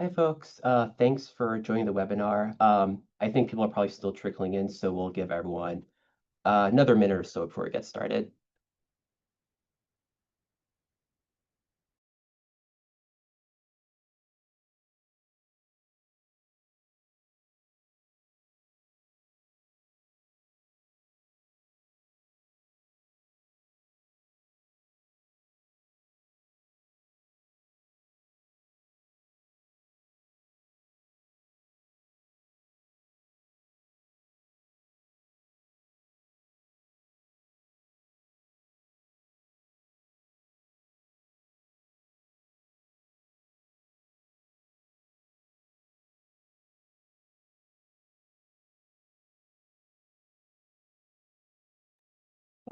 Hi, folks. Thanks for joining the webinar. I think people are probably still trickling in, so we'll give everyone another minute or so before we get started.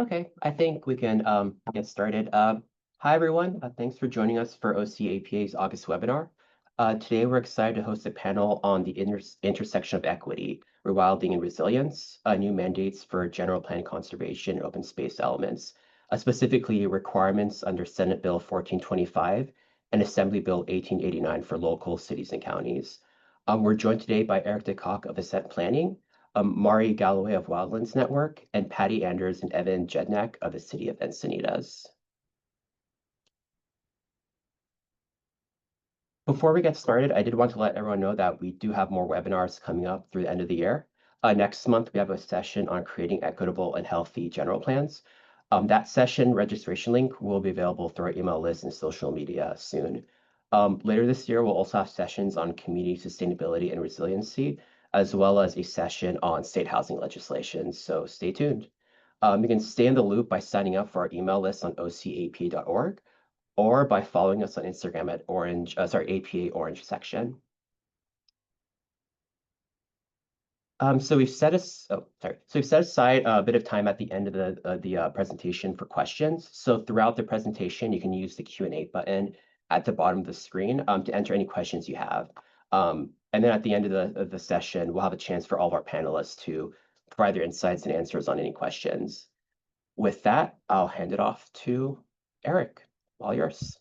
Okay, I think we can get started. Hi, everyone. Thanks for joining us for OCAPA's August webinar. Today, we're excited to host a panel on the intersection of equity, rewilding, and resilience, new mandates for general plan conservation and open space elements, specifically requirements under Senate Bill 1425 and Assembly Bill 1889 for local cities and counties. We're joined today by Erik de Kok of Ascent Planning, Mari Galloway of Wildlands Network, and Patty Anders and Evan Jednak of the City of Encinitas. Before we get started, I did want to let everyone know that we do have more webinars coming up through the end of the year. Next month, we have a session on creating equitable and healthy general plans. That session registration link will be available through our email list and social media soon. Later this year, we'll also have sessions on community sustainability and resiliency, as well as a session on state housing legislation, so stay tuned. You can stay in the loop by signing up for our email list on ocap.org or by following us on Instagram at APA Orange section. So we've set aside a bit of time at the end of the presentation for questions. So throughout the presentation, you can use the Q&A button at the bottom of the screen to enter any questions you have. And then at the end of the session, we'll have a chance for all of our panelists to provide their insights and answers on any questions. With that, I'll hand it off to Erik. All yours.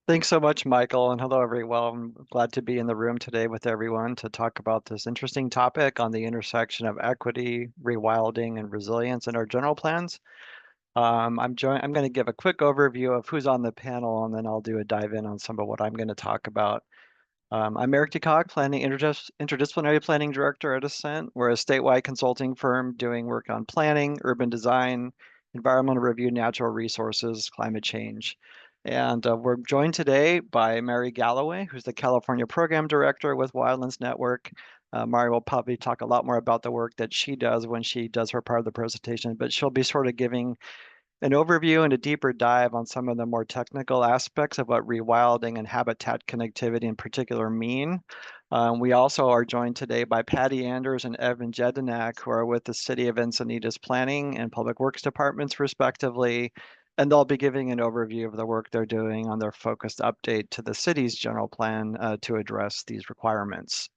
Thanks so much, Michael, and hello, everyone. I'm glad to be in the room today with everyone to talk about this interesting topic on the intersection of equity, rewilding, and resilience in our general plans. I'm going to give a quick overview of who's on the panel, and then I'll do a dive in on some of what I'm going to talk about. I'm Erik de Kok, Interdisciplinary Planning Director at Ascent. We're a statewide consulting firm doing work on planning, urban design, environmental review, natural resources, climate change. And we're joined today by Mari Galloway, who's the California Program Director with Wildlands Network. Mari will probably talk a lot more about the work that she does when she does her part of the presentation, but she'll be sort of giving an overview and a deeper dive on some of the more technical aspects of what rewilding and habitat connectivity in particular mean. We also are joined today by Patty Anders and Evan Jednak, who are with the City of Encinitas Planning and Public Works Departments, respectively. And they'll be giving an overview of the work they're doing on their focused update to the city's general plan to address these requirements.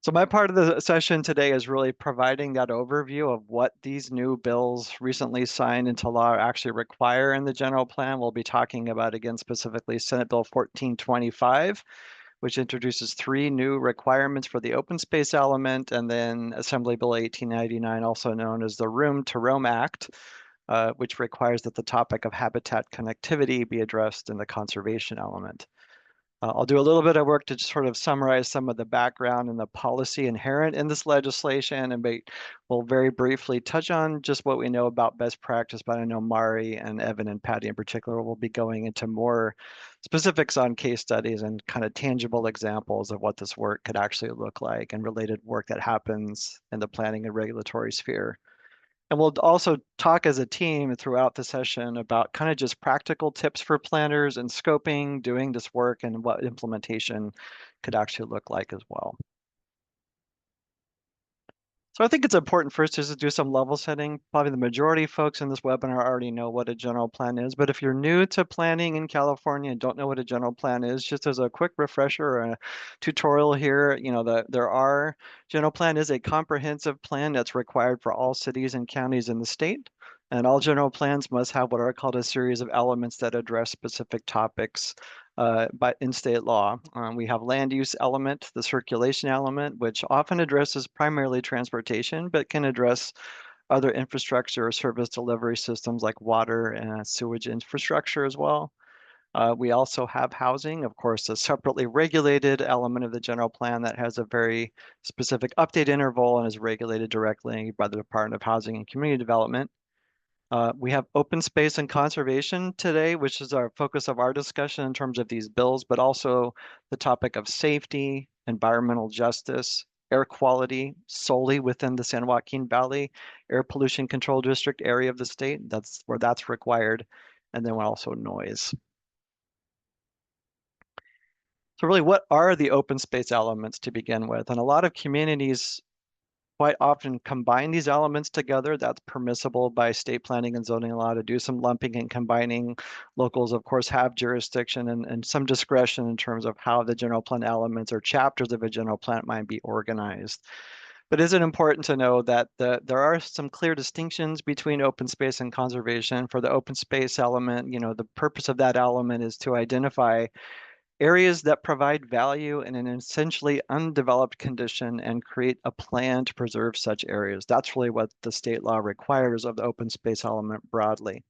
So my part of the session today is really providing that overview of what these new bills recently signed into law actually require in the general plan. We'll be talking about, again, specifically Senate Bill 1425, which introduces 3 new requirements for the open space element, and then Assembly Bill 1899, also known as the Room to Roam Act, which requires that the topic of habitat connectivity be addressed in the conservation element. I'll do a little bit of work to just sort of summarize some of the background and the policy inherent in this legislation, and we'll very briefly touch on just what we know about best practice, but I know Mari and Evan and Patty in particular will be going into more specifics on case studies and kind of tangible examples of what this work could actually look like and related work that happens in the planning and regulatory sphere. And we'll also talk as a team throughout the session about kind of just practical tips for planners and scoping, doing this work, and what implementation could actually look like as well. So I think it's important first just to do some level setting. Probably the majority of folks in this webinar already know what a general plan is, but if you're new to planning in California and don't know what a general plan is, just as a quick refresher or a tutorial here, general plan is a comprehensive plan that's required for all cities and counties in the state. And all general plans must have what are called a series of elements that address specific topics but in state law. We have land use element, the circulation element, which often addresses primarily transportation, but can address other infrastructure or service delivery systems like water and sewage infrastructure as well. We also have housing, of course, a separately regulated element of the general plan that has a very specific update interval and is regulated directly by the Department of Housing and Community Development. We have open space and conservation today, which is our focus of our discussion in terms of these bills, but also the topic of safety, environmental justice, air quality solely within the San Joaquin Valley Air Pollution Control District area of the state. That's where that's required. And then also noise. So really, what are the open space elements to begin with? And a lot of communities quite often combine these elements together. That's permissible by state planning and zoning law to do some lumping and combining. Locals, of course, have jurisdiction and some discretion in terms of how the general plan elements or chapters of a general plan might be organized. But is it important to know that there are some clear distinctions between open space and conservation? For the open space element, the purpose of that element is to identify areas that provide value in an essentially undeveloped condition and create a plan to preserve such areas. That's really what the state law requires of the open space element broadly.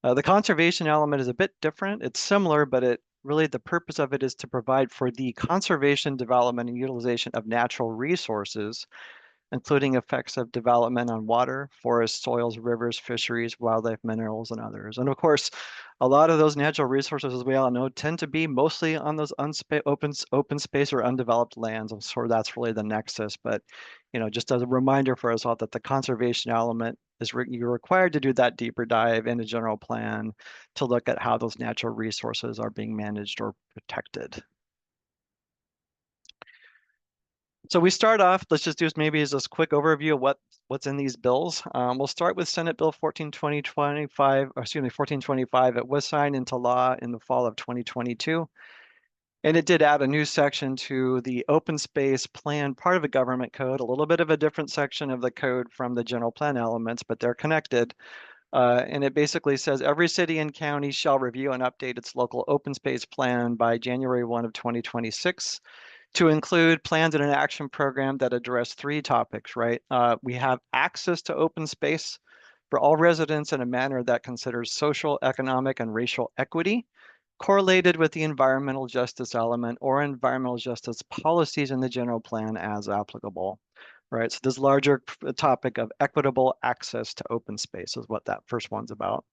The conservation element is a bit different. It's similar, but really the purpose of it is to provide for the conservation, development, and utilization of natural resources, including effects of development on water, forests, soils, rivers, fisheries, wildlife, minerals, and others. And of course, a lot of those natural resources, as we all know, tend to be mostly on those open space or undeveloped lands. And so that's really the nexus. But just as a reminder for us all that the conservation element is you're required to do that deeper dive in a general plan to look at how those natural resources are being managed or protected. So we start off, let's just do maybe as a quick overview of what's in these bills. We'll start with Senate Bill 1425. It was signed into law in the fall of 2022. And it did add a new section to the open space plan part of the government code, a little bit of a different section of the code from the general plan elements, but they're connected. And it basically says every city and county shall review and update its local open space plan by January 1 of 2026. To include plans and an action program that address three topics, right? We have access to open space for all residents in a manner that considers social, economic, and racial equity, correlated with the environmental justice element or environmental justice policies in the general plan as applicable, right? So this larger topic of equitable access to open space is what that first one's about.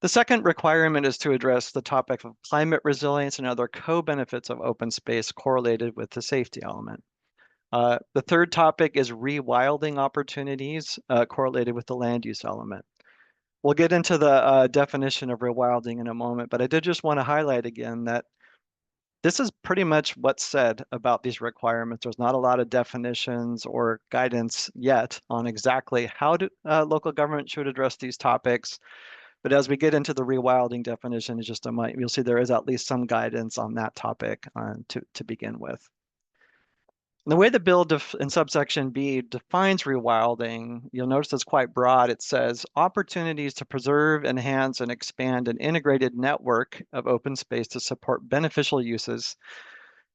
The second requirement is to address the topic of climate resilience and other co-benefits of open space correlated with the safety element. The third topic is rewilding opportunities correlated with the land use element. We'll get into the definition of rewilding in a moment, but I did just want to highlight again that this is pretty much what's said about these requirements. There's not a lot of definitions or guidance yet on exactly how local government should address these topics. But as we get into the rewilding definition in just a moment, you'll see there is at least some guidance on that topic to begin with. And the way the bill in subsection B defines rewilding, you'll notice it's quite broad. It says opportunities to preserve, enhance, and expand an integrated network of open space to support beneficial uses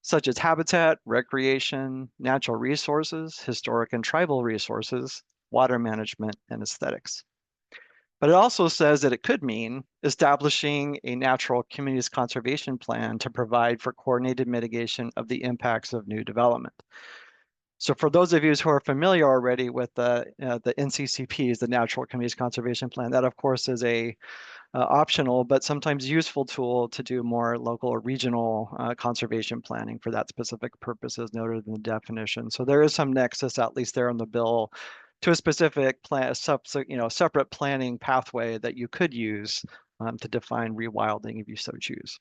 such as habitat, recreation, natural resources, historic and tribal resources, water management, and aesthetics. But it also says that it could mean establishing a natural communities conservation plan to provide for coordinated mitigation of the impacts of new development. So for those of you who are familiar already with the NCCPs, the Natural Communities Conservation Plan, that of course is a optional but sometimes useful tool to do more local or regional conservation planning for that specific purpose as noted in the definition. So there is some nexus, at least there in the bill, to a specific plan, separate planning pathway that you could use to define rewilding if you so choose.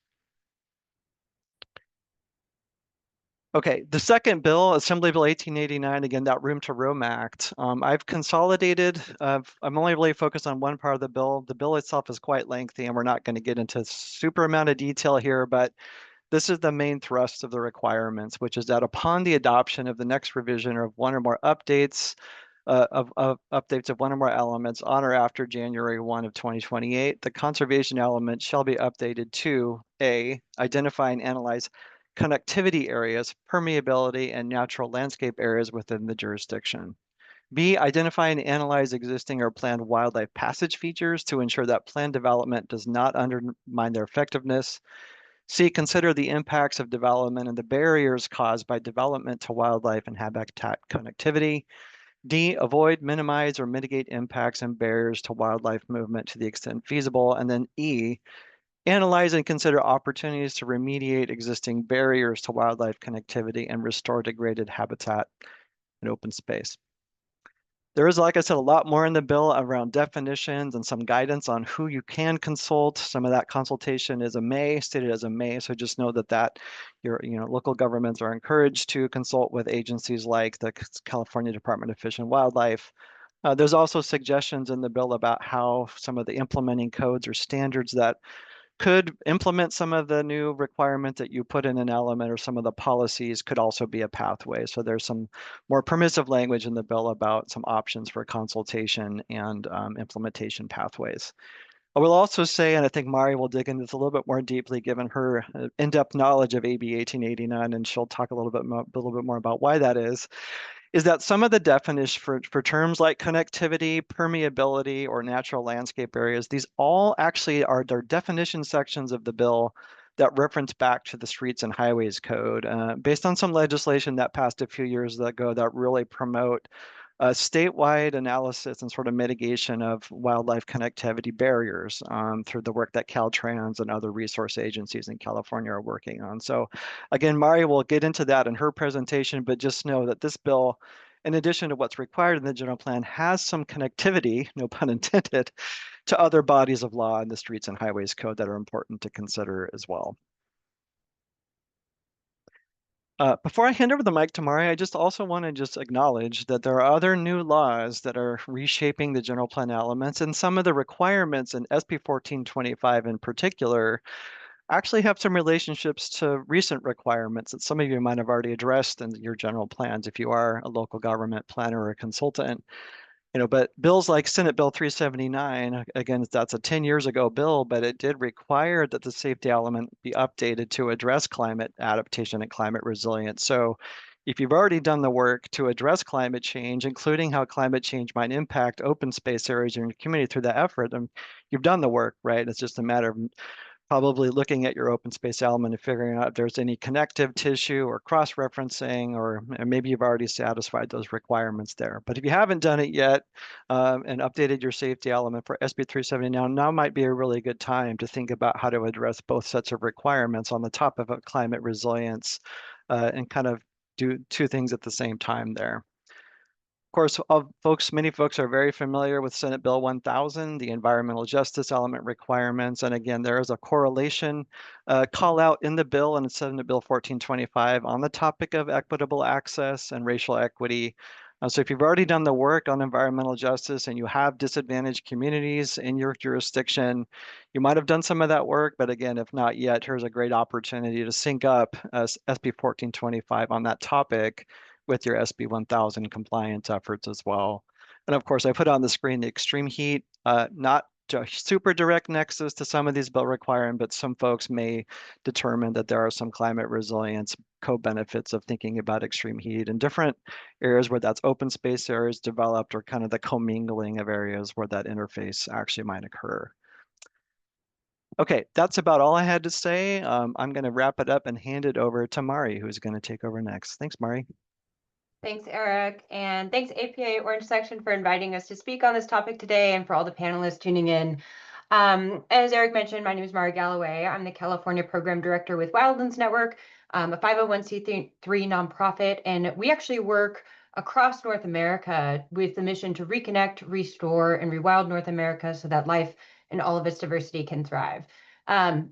Okay, the second bill, Assembly Bill 1889, again, that Room to Roam Act. I've consolidated, I'm only really focused on one part of the bill. The bill itself is quite lengthy and we're not going to get into super amount of detail here, but this is the main thrust of the requirements, which is that upon the adoption of the next revision or of one or more updates of updates of one or more elements on or after January 1 of 2028, the conservation element shall be updated to A, identify and analyze connectivity areas, permeability, and natural landscape areas within the jurisdiction. B, identify and analyze existing or planned wildlife passage features to ensure that planned development does not undermine their effectiveness. C, consider the impacts of development and the barriers caused by development to wildlife and habitat connectivity. D, avoid, minimize, or mitigate impacts and barriers to wildlife movement to the extent feasible. And then E, analyze and consider opportunities to remediate existing barriers to wildlife connectivity and restore degraded habitat and open space. There is, like I said, a lot more in the bill around definitions and some guidance on who you can consult. Some of that consultation is stated as a may. So just know that your local governments are encouraged to consult with agencies like the California Department of Fish and Wildlife. There's also suggestions in the bill about how some of the implementing codes or standards that could implement some of the new requirement that you put in an element, or some of the policies could also be a pathway. So there's some more permissive language in the bill about some options for consultation and implementation pathways. I will also say, and I think Mari will dig into this a little bit more deeply given her in-depth knowledge of AB 1889, and she'll talk a little bit more about why that is that some of the definitions for terms like connectivity, permeability, or natural landscape areas, these all actually are their definition sections of the bill that reference back to the Streets and Highways Code, based on some legislation that passed a few years ago that really promote statewide analysis and sort of mitigation of wildlife connectivity barriers through the work that Caltrans and other resource agencies in California are working on. So again, Mari will get into that in her presentation, but just know that this bill, in addition to what's required in the general plan, has some connectivity, no pun intended, to other bodies of law in the Streets and Highways Code that are important to consider as well. Before I hand over the mic to Mari, I just also want to just acknowledge that there are other new laws that are reshaping the general plan elements, and some of the requirements in SB 1425 in particular actually have some relationships to recent requirements that some of you might have already addressed in your general plans if you are a local government planner or a consultant. But bills like Senate Bill 379, again, that's a 10 years ago bill, but it did require that the safety element be updated to address climate adaptation and climate resilience. So if you've already done the work to address climate change, including how climate change might impact open space areas in your community through that effort, then you've done the work, right? It's just a matter of probably looking at your open space element and figuring out if there's any connective tissue or cross-referencing, or maybe you've already satisfied those requirements there. But if you haven't done it yet and updated your safety element for SB 370 now might be a really good time to think about how to address both sets of requirements on the top of a climate resilience and kind of do two things at the same time there. Of course, many folks are very familiar with Senate Bill 1000, the environmental justice element requirements. And again, there is a correlation call out in the bill and Senate Bill 1425 on the topic of equitable access and racial equity. So if you've already done the work on environmental justice and you have disadvantaged communities in your jurisdiction, you might have done some of that work. But again, if not yet, here's a great opportunity to sync up SB 1425 on that topic with your SB 1000 compliance efforts as well. And of course, I put on the screen the extreme heat, not a super direct nexus to some of these bill requirements, but some folks may determine that there are some climate resilience co-benefits of thinking about extreme heat in different areas where that's open space areas developed, or kind of the commingling of areas where that interface actually might occur. Okay, that's about all I had to say. I'm going to wrap it up and hand it over to Mari, who's going to take over next. Thanks, Mari. Thanks, Eric, and thanks APA Orange Section for inviting us to speak on this topic today, and for all the panelists tuning in. As Eric mentioned, my name is Mari Galloway. I'm the California Program Director with Wildlands Network, a 501c3 nonprofit, and we actually work across North America with the mission to reconnect, restore, and rewild North America so that life and all of its diversity can thrive.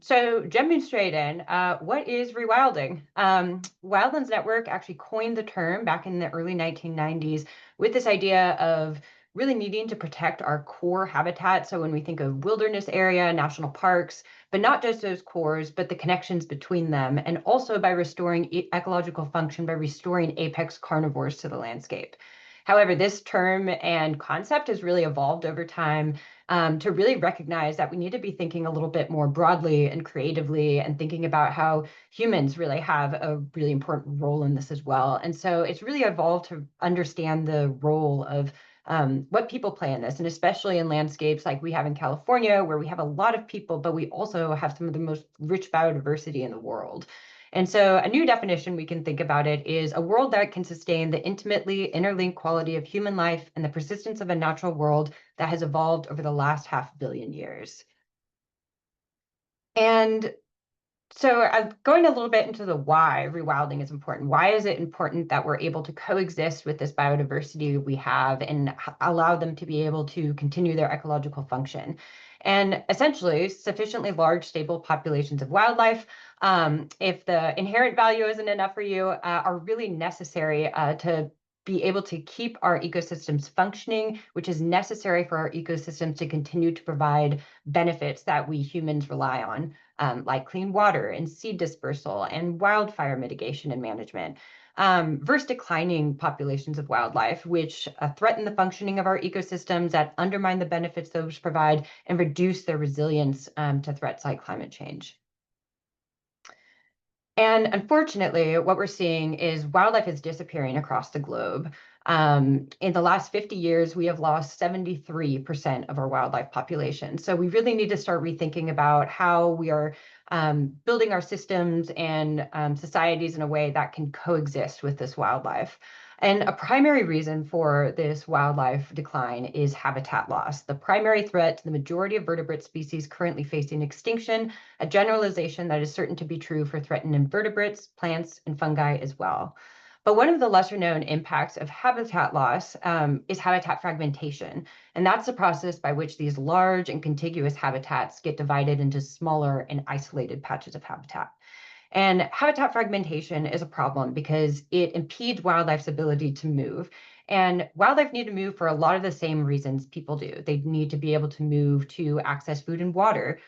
So jumping straight in, what is rewilding? Wildlands Network actually coined the term back in the early 1990s with this idea of really needing to protect our core habitat. So when we think of wilderness area, national parks, but not just those cores, but the connections between them, and also by restoring ecological function, by restoring apex carnivores to the landscape. However, this term and concept has really evolved over time to really recognize that we need to be thinking a little bit more broadly and creatively and thinking about how humans really have a really important role in this as well. And so it's really evolved to understand the role of what people play in this, and especially in landscapes like we have in California, where we have a lot of people, but we also have some of the most rich biodiversity in the world. And so a new definition we can think about it is a world that can sustain the intimately interlinked quality of human life and the persistence of a natural world that has evolved over the last 500 million years. And so going a little bit into the why rewilding is important. Why is it important that we're able to coexist with this biodiversity we have and allow them to be able to continue their ecological function? And essentially, sufficiently large, stable populations of wildlife, if the inherent value isn't enough for you, are really necessary to be able to keep our ecosystems functioning, which is necessary for our ecosystems to continue to provide benefits that we humans rely on, like clean water and seed dispersal and wildfire mitigation and management, versus declining populations of wildlife, which threaten the functioning of our ecosystems, that undermine the benefits those provide, and reduce their resilience to threats like climate change. And unfortunately, what we're seeing is wildlife is disappearing across the globe. In the last 50 years, we have lost 73% of our wildlife population. So we really need to start rethinking about how we are building our systems and societies in a way that can coexist with this wildlife. And a primary reason for this wildlife decline is habitat loss, the primary threat to the majority of vertebrate species currently facing extinction, a generalization that is certain to be true for threatened invertebrates, plants, and fungi as well. But one of the lesser known impacts of habitat loss is habitat fragmentation. And that's the process by which these large and contiguous habitats get divided into smaller and isolated patches of habitat. And habitat fragmentation is a problem because it impedes wildlife's ability to move. And wildlife need to move for a lot of the same reasons people do. They need to be able to move to access food and water.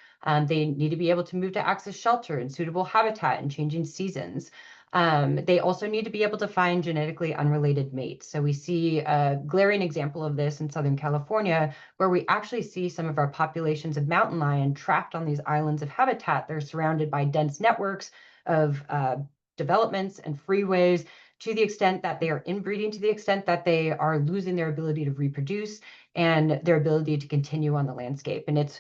They need to be able to move to access shelter and suitable habitat in changing seasons. They also need to be able to find genetically unrelated mates. So we see a glaring example of this in Southern California, where we actually see some of our populations of mountain lion trapped on these islands of habitat. They're surrounded by dense networks of developments and freeways, to the extent that they are inbreeding, to the extent that they are losing their ability to reproduce and their ability to continue on the landscape. And it's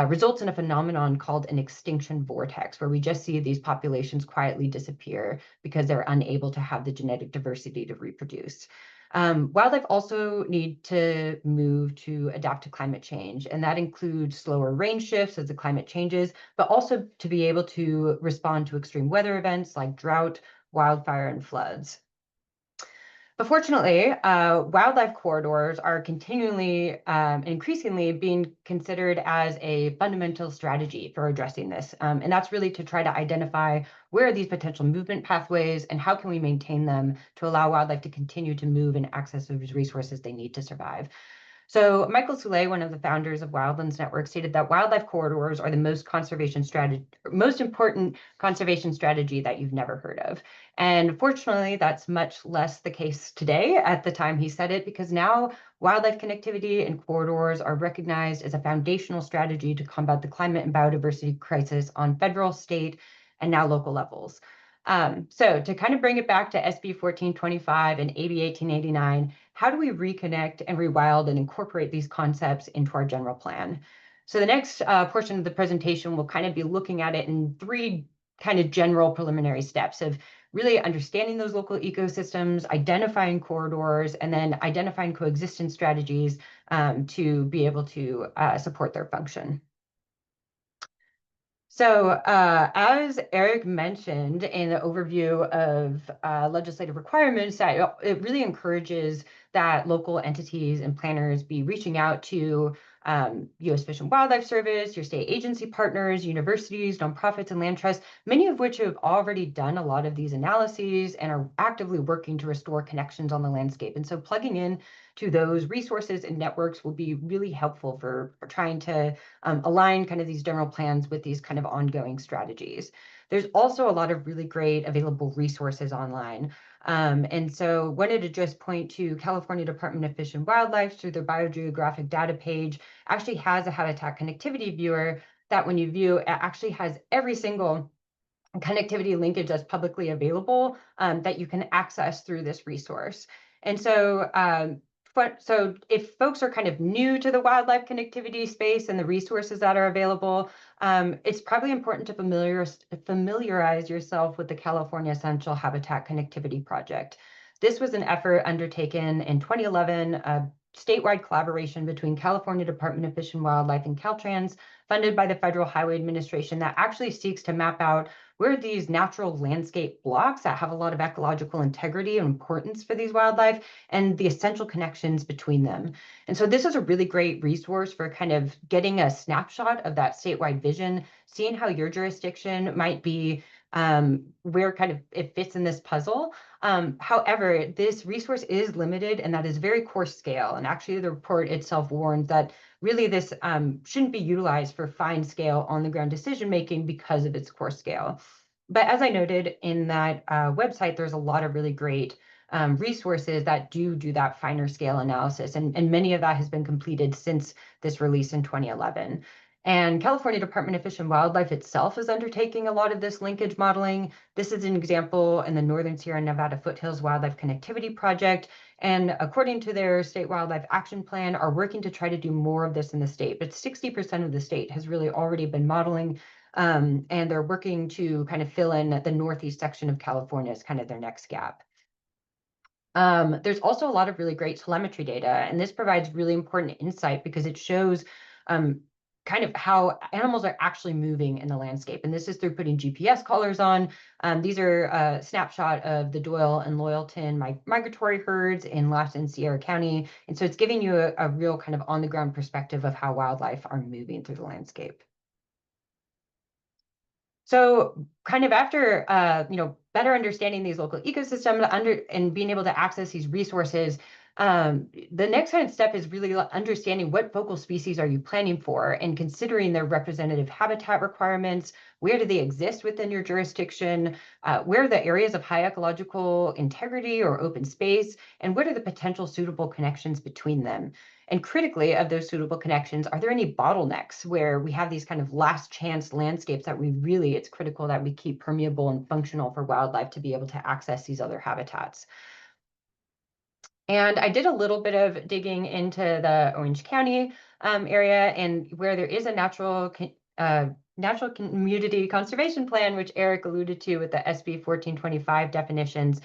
results in a phenomenon called an extinction vortex, where we just see these populations quietly disappear because they're unable to have the genetic diversity to reproduce. Wildlife also need to move to adapt to climate change, and that includes slower rain shifts as the climate changes, but also to be able to respond to extreme weather events like drought, wildfire, and floods. But fortunately, wildlife corridors are continually and increasingly being considered as a fundamental strategy for addressing this. And that's really to try to identify where are these potential movement pathways and how can we maintain them to allow wildlife to continue to move and access those resources they need to survive. So Michael Soule, one of the founders of Wildlands Network, stated that wildlife corridors are the most important conservation strategy that you've never heard of. And fortunately, that's much less the case today at the time he said it, because now wildlife connectivity and corridors are recognized as a foundational strategy to combat the climate and biodiversity crisis on federal, state, and now local levels. So to kind of bring it back to SB 1425 and AB 1889, how do we reconnect and rewild and incorporate these concepts into our general plan? So the next portion of the presentation will kind of be looking at it in three kind of general preliminary steps of really understanding those local ecosystems, identifying corridors, and then identifying coexistence strategies to be able to support their function. So as Erik mentioned in the overview of legislative requirements, that it really encourages that local entities and planners be reaching out to U.S. Fish and Wildlife Service, your state agency partners, universities, nonprofits, and land trusts, many of which have already done a lot of these analyses and are actively working to restore connections on the landscape. And so plugging in to those resources and networks will be really helpful for trying to align kind of these general plans with these kind of ongoing strategies. There's also a lot of really great available resources online. And so wanted to just point to California Department of Fish and Wildlife through their biogeographic data page actually has a habitat connectivity viewer that when you view, it actually has every single connectivity linkage that's publicly available that you can access through this resource. And so, so if folks are kind of new to the wildlife connectivity space and the resources that are available, it's probably important to familiarize yourself with the California Essential Habitat Connectivity Project. This was an effort undertaken in 2011, a statewide collaboration between California Department of Fish and Wildlife and Caltrans, funded by the Federal Highway Administration, that actually seeks to map out where these natural landscape blocks that have a lot of ecological integrity and importance for these wildlife and the essential connections between them. And so this is a really great resource for kind of getting a snapshot of that statewide vision, seeing how your jurisdiction might be, where kind of it fits in this puzzle. However, this resource is limited and that is very coarse scale. And actually the report itself warns that really this shouldn't be utilized for fine scale on the ground decision making because of its coarse scale. But as I noted in that website, there's a lot of really great resources that do that finer scale analysis. And many of that has been completed since this release in 2011. And California Department of Fish and Wildlife itself is undertaking a lot of this linkage modeling. This is an example in the Northern Sierra Nevada Foothills Wildlife Connectivity Project. And according to their state wildlife action plan, are working to try to do more of this in the state. But 60% of the state has really already been modeling, and they're working to kind of fill in the northeast section of California as kind of their next gap. There's also a lot of really great telemetry data, and this provides really important insight because it shows kind of how animals are actually moving in the landscape. And this is through putting GPS collars on. These are a snapshot of the Doyle and Loyalton migratory herds in Lassen and Sierra County. And so it's giving you a real kind of on the ground perspective of how wildlife are moving through the landscape. So kind of after, better understanding these local ecosystems and being able to access these resources, the next kind of step is really understanding what focal species are you planning for and considering their representative habitat requirements. Where do they exist within your jurisdiction? Where are the areas of high ecological integrity or open space? And what are the potential suitable connections between them? And critically, of those suitable connections, are there any bottlenecks where we have these kind of last chance landscapes that it's critical that we keep permeable and functional for wildlife to be able to access these other habitats? And I did a little bit of digging into the Orange County area, and where there is a natural community conservation plan, which Erik alluded to with the SB 1425 definitions,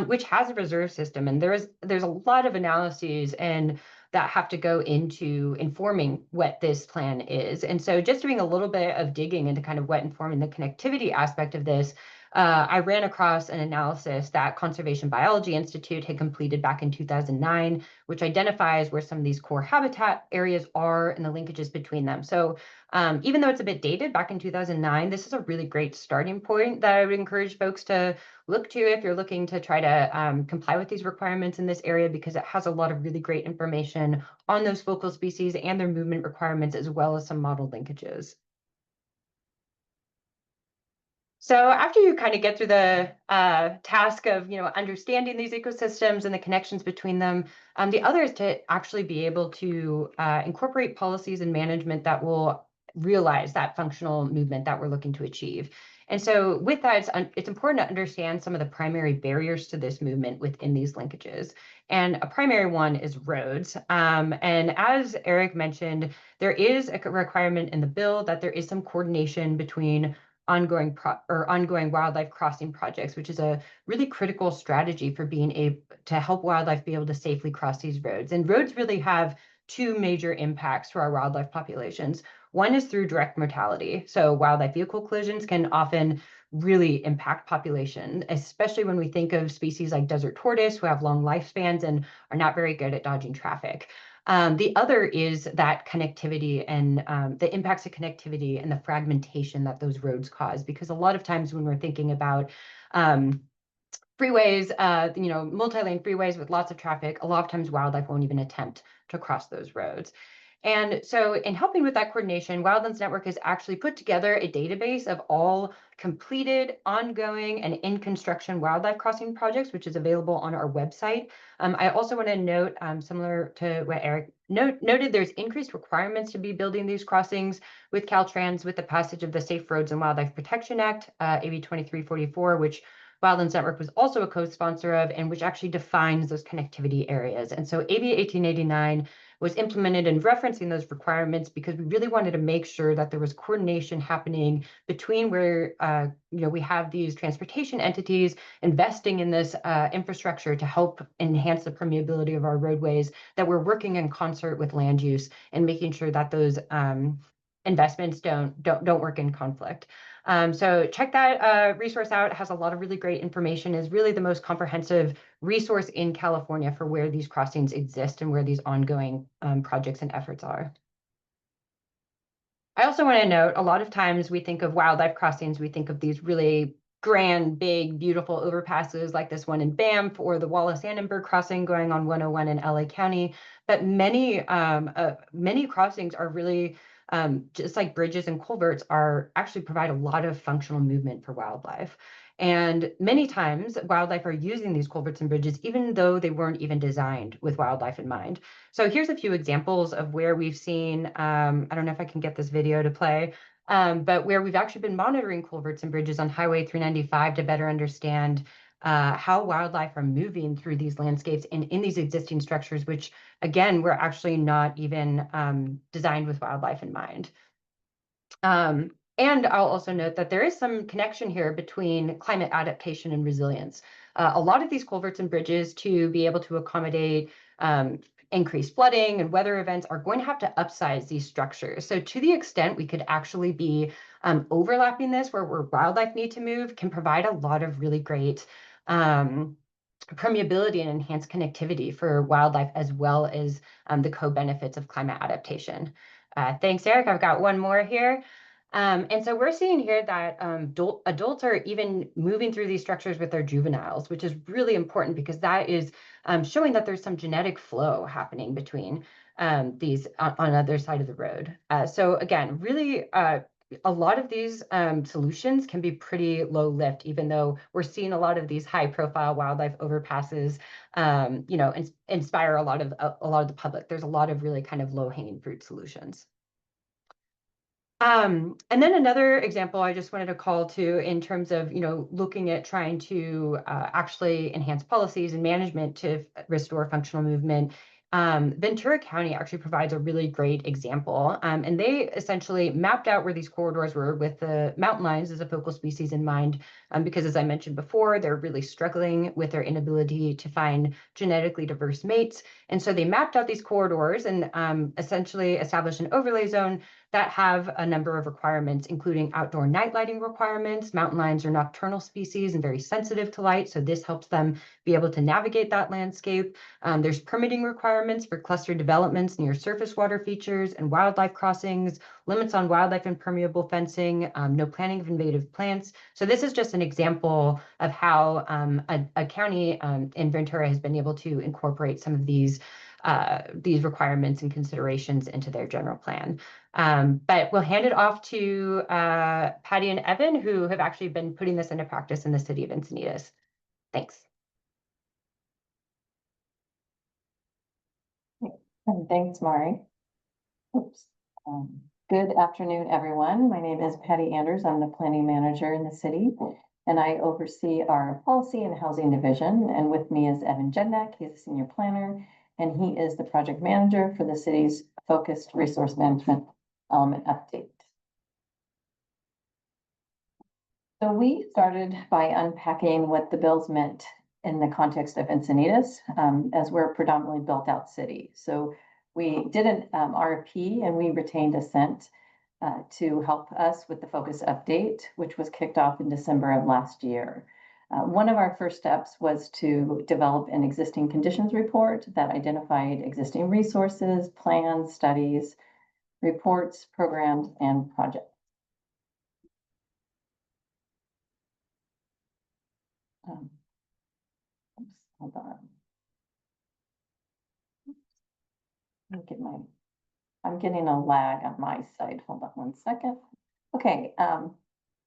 which has a reserve system. And there's a lot of analyses and that have to go into informing what this plan is. And so just doing a little bit of digging into kind of what informing the connectivity aspect of this, I ran across an analysis that Conservation Biology Institute had completed back in 2009, which identifies where some of these core habitat areas are and the linkages between them. So even though it's a bit dated back in 2009, this is a really great starting point that I would encourage folks to look to if you're looking to try to comply with these requirements in this area, because it has a lot of really great information on those focal species and their movement requirements, as well as some model linkages. So after you kind of get through the task of understanding these ecosystems and the connections between them, the other is to actually be able to incorporate policies and management that will realize that functional movement that we're looking to achieve. And so with that, it's important to understand some of the primary barriers to this movement within these linkages. And a primary one is roads. And as Erik mentioned, there is a requirement in the bill that there is some coordination between ongoing wildlife crossing projects, which is a really critical strategy for being able to help wildlife be able to safely cross these roads. And roads really have two major impacts to our wildlife populations. One is through direct mortality. So wildlife vehicle collisions can often really impact population, especially when we think of species like desert tortoise, who have long lifespans and are not very good at dodging traffic. The other is that connectivity and the impacts of connectivity and the fragmentation that those roads cause, because a lot of times when we're thinking about freeways, multi-lane freeways with lots of traffic, a lot of times wildlife won't even attempt to cross those roads. And so in helping with that coordination, Wildlands Network has actually put together a database of all completed, ongoing, and in construction wildlife crossing projects, which is available on our website. I also want to note, similar to what Erik noted, there's increased requirements to be building these crossings with Caltrans with the passage of the Safe Roads and Wildlife Protection Act, AB 2344, which Wildlands Network was also a co-sponsor of, and which actually defines those connectivity areas. And so AB 1889 was implemented in referencing those requirements because we really wanted to make sure that there was coordination happening between where we have these transportation entities investing in this infrastructure to help enhance the permeability of our roadways, that we're working in concert with land use and making sure that those investments don't work in conflict. So check that resource out. It has a lot of really great information, is really the most comprehensive resource in California for where these crossings exist and where these ongoing projects and efforts are. I also want to note, a lot of times we think of wildlife crossings, we think of these really grand, big, beautiful overpasses like this one in Banff or the Wallace-Annenberg crossing going on 101 in LA County. But many crossings are really just like bridges and culverts actually provide a lot of functional movement for wildlife. And many times wildlife are using these culverts and bridges, even though they weren't even designed with wildlife in mind. So here's a few examples of where we've seen, I don't know if I can get this video to play, but where we've actually been monitoring culverts and bridges on Highway 395 to better understand how wildlife are moving through these landscapes and in these existing structures, which again, were actually not even designed with wildlife in mind. And I'll also note that there is some connection here between climate adaptation and resilience. A lot of these culverts and bridges, to be able to accommodate increased flooding and weather events, are going to have to upsize these structures. So to the extent we could actually be overlapping this where wildlife need to move, can provide a lot of really great permeability and enhanced connectivity for wildlife, as well as the co-benefits of climate adaptation. Thanks, Erik. I've got one more here. And so we're seeing here that adults are even moving through these structures with their juveniles, which is really important because that is showing that there's some genetic flow happening between these on either side of the road. So again, really a lot of these solutions can be pretty low lift, even though we're seeing a lot of these high profile wildlife overpasses, inspire a lot of the public. There's a lot of really kind of low hanging fruit solutions. And then another example I just wanted to call to in terms of, looking at trying to actually enhance policies and management to restore functional movement. Ventura County actually provides a really great example. And they essentially mapped out where these corridors were with the mountain lions as a focal species in mind, because as I mentioned before, they're really struggling with their inability to find genetically diverse mates. And so they mapped out these corridors and essentially established an overlay zone that have a number of requirements, including outdoor night lighting requirements. Mountain lions are nocturnal species and very sensitive to light, so this helps them be able to navigate that landscape. There's permitting requirements for cluster developments near surface water features and wildlife crossings, limits on wildlife impermeable fencing, no planting of invasive plants. So this is just an example of how a county in Ventura has been able to incorporate some of these requirements and considerations into their general plan. But we'll hand it off to Patty and Evan, who have actually been putting this into practice in the city of Encinitas. Thanks. And thanks, Mari. Oops. Good afternoon, everyone. My name is Patty Anders. I'm the planning manager in the city, and I oversee our policy and housing division. And with me is Evan Jednak. He's a senior planner, and he is the project manager for the city's focused resource management element update. So we started by unpacking what the bills meant in the context of Encinitas, as we're a predominantly built out city. So we did an RFP and we retained Ascent to help us with the focus update, which was kicked off in December of last year. One of our first steps was to develop an existing conditions report that identified existing resources, plans, studies, reports, programs, and projects. Oops, hold on. Let me get my I'm getting a lag on my side. Hold on one second. Okay,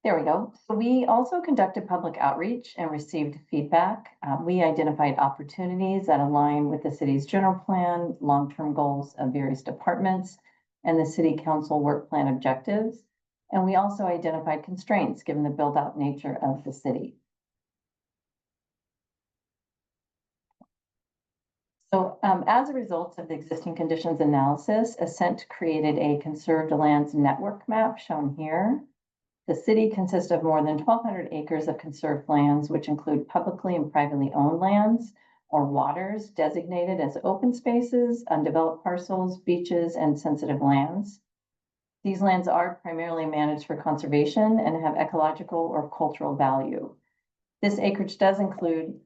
there we go. So we also conducted public outreach and received feedback. We identified opportunities that align with the city's general plan, long-term goals of various departments, and the city council work plan objectives. And we also identified constraints given the build-out nature of the city. So as a result of the existing conditions analysis, Ascent created a conserved lands network map shown here. The city consists of more than 1,200 acres of conserved lands, which include publicly and privately owned lands or waters designated as open spaces, undeveloped parcels, beaches, and sensitive lands. These lands are primarily managed for conservation and have ecological or cultural value. This acreage does include,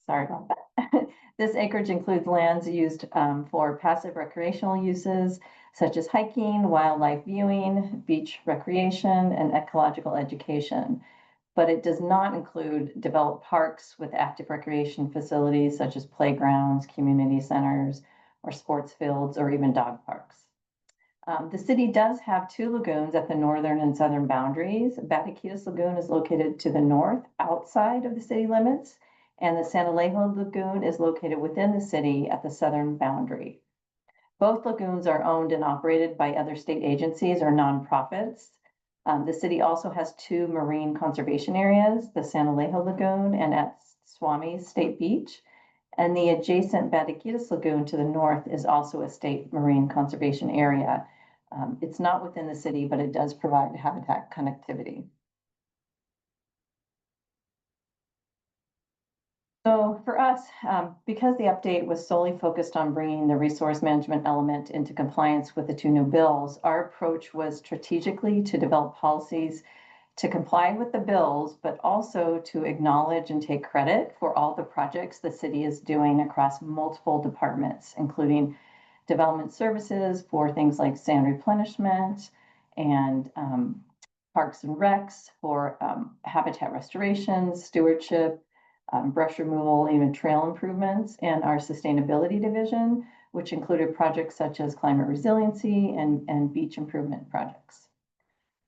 sorry about that. This acreage includes lands used for passive recreational uses, such as hiking, wildlife viewing, beach recreation, and ecological education. But it does not include developed parks with active recreation facilities, such as playgrounds, community centers, or sports fields, or even dog parks. The city does have 2 lagoons at the northern and southern boundaries. Bataquitas Lagoon is located to the north outside of the city limits, and the San Alejo Lagoon is located within the city at the southern boundary. Both lagoons are owned and operated by other state agencies or nonprofits. The city also has 2 marine conservation areas, the San Alejo Lagoon and at Swami State Beach. And the adjacent Bataquitas Lagoon to the north is also a state marine conservation area. It's not within the city, but it does provide habitat connectivity. So for us, because the update was solely focused on bringing the resource management element into compliance with the 2 new bills, our approach was strategically to develop policies to comply with the bills, but also to acknowledge and take credit for all the projects the city is doing across multiple departments, including development services for things like sand replenishment and parks and recs for habitat restoration, stewardship, brush removal, even trail improvements, and our sustainability division, which included projects such as climate resiliency and beach improvement projects.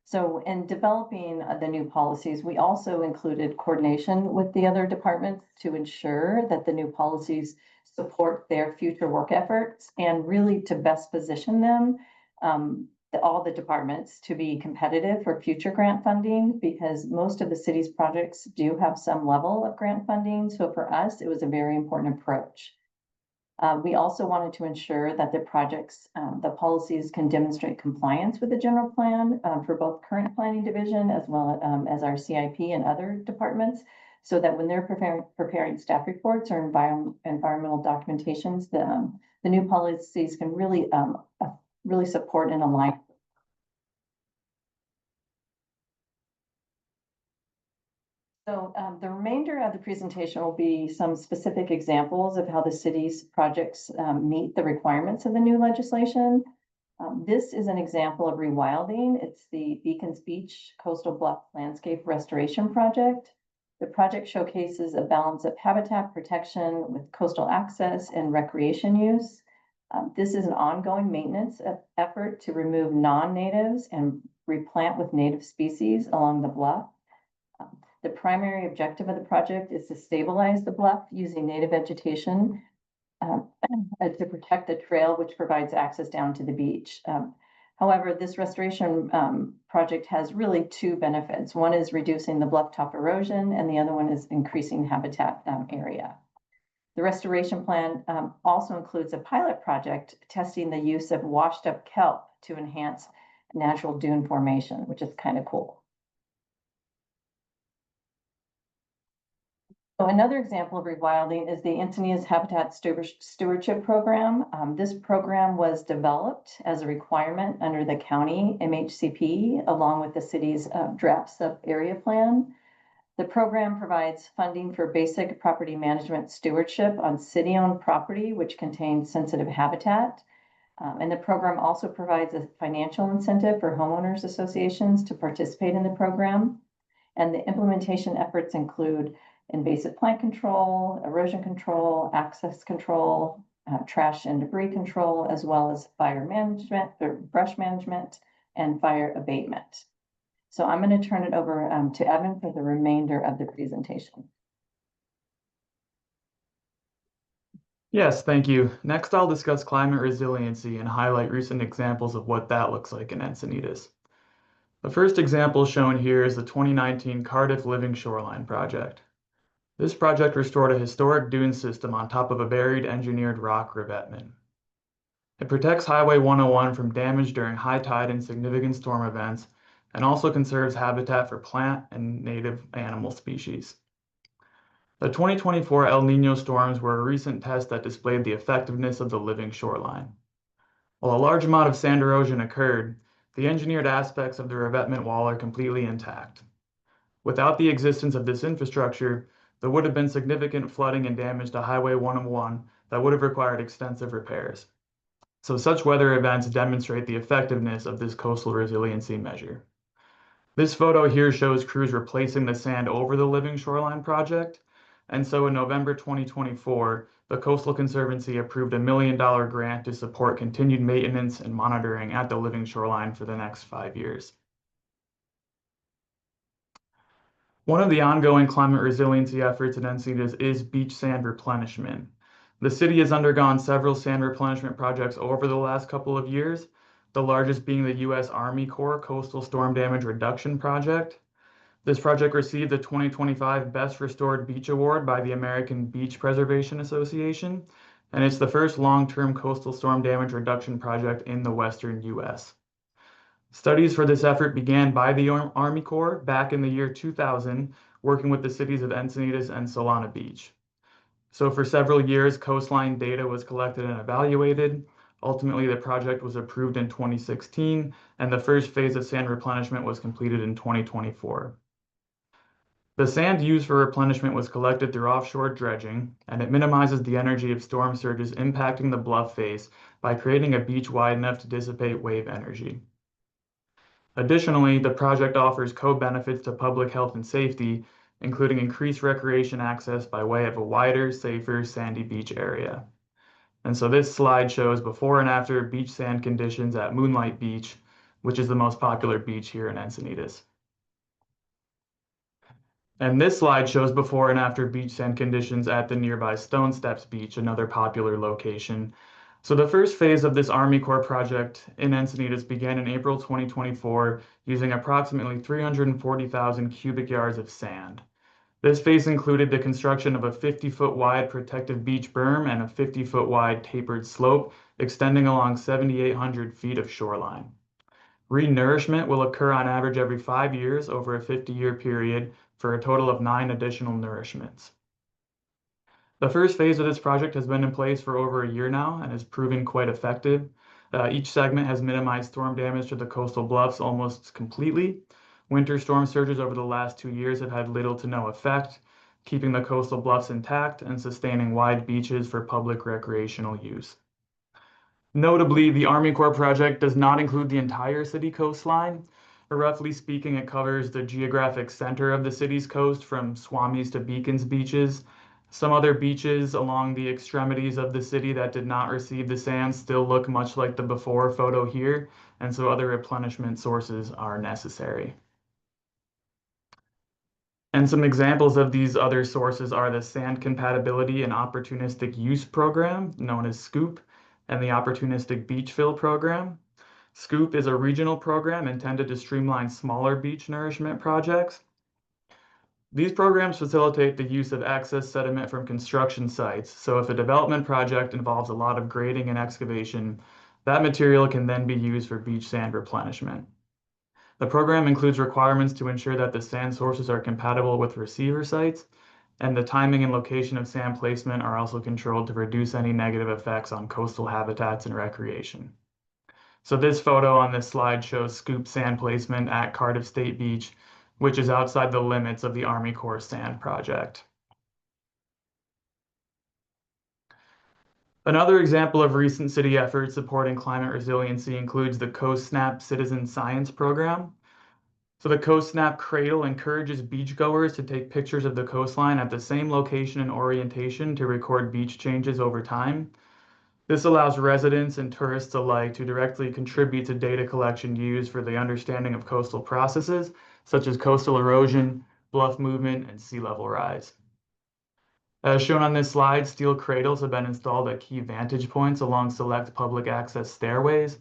So in developing the new policies, we also included coordination with the other departments to ensure that the new policies support their future work efforts and really to best position them, all the departments, to be competitive for future grant funding, because most of the city's projects do have some level of grant funding. So for us, it was a very important approach. We also wanted to ensure that the projects, the policies can demonstrate compliance with the general plan for both current planning division as well as our CIP and other departments, so that when they're preparing staff reports or environmental documentations, the new policies can really support and align. So the remainder of the presentation will be some specific examples of how the city's projects meet the requirements of the new legislation. This is an example of Rewilding. It's the Beacons Beach Coastal Bluff Landscape Restoration Project. The project showcases a balance of habitat protection with coastal access and recreation use. This is an ongoing maintenance effort to remove non-natives and replant with native species along the bluff. The primary objective of the project is to stabilize the bluff using native vegetation to protect the trail, which provides access down to the beach. However, this restoration project has really 2 benefits. One is reducing the bluff top erosion, and the other one is increasing habitat area. The restoration plan also includes a pilot project testing the use of washed up kelp to enhance natural dune formation, which is kind of cool. So another example of Rewilding is the Encinitas Habitat Stewardship Program. This program was developed as a requirement under the county MHCP, along with the city's draft sub-area plan. The program provides funding for basic property management stewardship on city-owned property, which contains sensitive habitat. And the program also provides a financial incentive for homeowners associations to participate in the program. And the implementation efforts include invasive plant control, erosion control, access control, trash and debris control, as well as fire management, or brush management, and fire abatement. So I'm going to turn it over to Evan for the remainder of the presentation. Yes, thank you. Next, I'll discuss climate resiliency and highlight recent examples of what that looks like in Encinitas. The first example shown here is the 2019 Cardiff Living Shoreline project. This project restored a historic dune system on top of a buried engineered rock revetment. It protects Highway 101 from damage during high tide and significant storm events, and also conserves habitat for plant and native animal species. The 2024 El Niño storms were a recent test that displayed the effectiveness of the living shoreline. While a large amount of sand erosion occurred, the engineered aspects of the revetment wall are completely intact. Without the existence of this infrastructure, there would have been significant flooding and damage to Highway 101 that would have required extensive repairs. So such weather events demonstrate the effectiveness of this coastal resiliency measure. This photo here shows crews replacing the sand over the Living Shoreline project. And so in November 2024, the Coastal Conservancy approved a $1 million grant to support continued maintenance and monitoring at the Living Shoreline for the next 5 years. One of the ongoing climate resiliency efforts in Encinitas is beach sand replenishment. The city has undergone several sand replenishment projects over the last couple of years, the largest being the U.S. Army Corps Coastal Storm Damage Reduction Project. This project received the 2025 Best Restored Beach Award by the American Beach Preservation Association, and it's the first long-term coastal storm damage reduction project in the Western U.S. Studies for this effort began by the Army Corps back in the year 2000, working with the cities of Encinitas and Solana Beach. So for several years, coastline data was collected and evaluated. Ultimately, the project was approved in 2016, and the first phase of sand replenishment was completed in 2024. The sand used for replenishment was collected through offshore dredging, and it minimizes the energy of storm surges impacting the bluff face by creating a beach wide enough to dissipate wave energy. Additionally, the project offers co-benefits to public health and safety, including increased recreation access by way of a wider, safer, sandy beach area. And so this slide shows before and after beach sand conditions at Moonlight Beach, which is the most popular beach here in Encinitas. And this slide shows before and after beach sand conditions at the nearby Stone Steps Beach, another popular location. So the first phase of this Army Corps project in Encinitas began in April 2024 using approximately 340,000 cubic yards of sand. This phase included the construction of a 50-foot wide protective beach berm and a 50-foot wide tapered slope extending along 7,800 feet of shoreline. Renourishment will occur on average every 5 years over a 50-year period for a total of 9 additional nourishments. The first phase of this project has been in place for over a year now and is proving quite effective. Each segment has minimized storm damage to the coastal bluffs almost completely. Winter storm surges over the last 2 years have had little to no effect, keeping the coastal bluffs intact and sustaining wide beaches for public recreational use. Notably, the Army Corps project does not include the entire city coastline. Roughly speaking, it covers the geographic center of the city's coast from Swami's to Beacons beaches. Some other beaches along the extremities of the city that did not receive the sand still look much like the before photo here, and so other replenishment sources are necessary. And some examples of these other sources are the Sand Compatibility and Opportunistic Use Program, known as SCOOP, and the Opportunistic Beach Fill Program. SCOOP is a regional program intended to streamline smaller beach nourishment projects. These programs facilitate the use of excess sediment from construction sites, so if a development project involves a lot of grading and excavation, that material can then be used for beach sand replenishment. The program includes requirements to ensure that the sand sources are compatible with receiver sites, and the timing and location of sand placement are also controlled to reduce any negative effects on coastal habitats and recreation. So this photo on this slide shows scoop sand placement at Cardiff State Beach, which is outside the limits of the Army Corps sand project. Another example of recent city efforts supporting climate resiliency includes the CoastSnap Citizen Science Program. So the CoastSnap Cradle encourages beachgoers to take pictures of the coastline at the same location and orientation to record beach changes over time. This allows residents and tourists alike to directly contribute to data collection used for the understanding of coastal processes, such as coastal erosion, bluff movement, and sea level rise. As shown on this slide, steel cradles have been installed at key vantage points along select public access stairways.